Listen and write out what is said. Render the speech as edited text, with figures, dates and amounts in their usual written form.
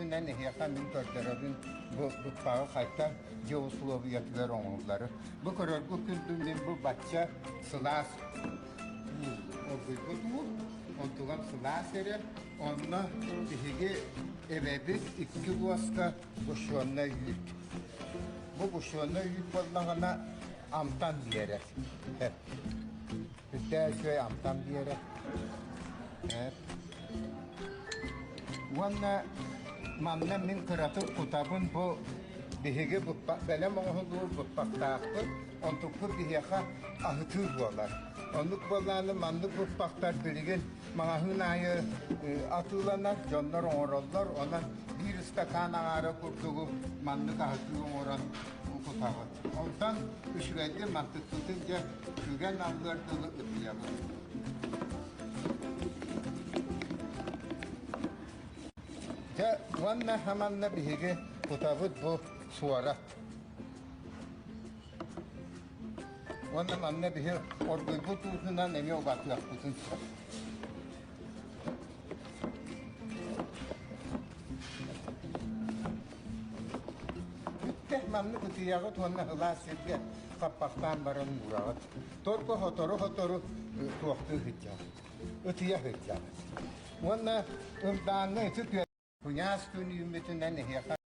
ümmetinden ehiyaka min körtöröbün bu bağı kayta geoslobiyatlar onları. Bu körör bu küldümün bu batça sılas o bu ontuğam sılas ere onunla dihigi ebebit iki buaska kuşuanla yük. Bu kuşuanla yük vallahana amtan diyerek hep. Ütte şöyle amtan diyerek hep. Vanna manna min kıratı kutabın bu dihigi bu böyle mahulur bu paktaktır. Ontukku dihiyaka ahıtır bolar. Onluk bolanı manlık bu paktar bilgin mahın ayı atılanak canlar orallar ona bir istakan ağara kurduğu manlık ahıtır oran kutabı. Ondan üşüvedi mantık tutunca kügen avlar dolu ıtıyabı. Vanna hamanna bihige kutabut bu suara. Vanna manna bihi ordu bu tuğundan emi o batlak tutun. Bitte manna kutiyagot vanna hıla silge kapaktan baran muragat. Torko hotoru tuğaktu hıcca. Ötiye hıcca. Vanna ımdanlı tütüye. Kunyas günü ümmetinden ehiyaka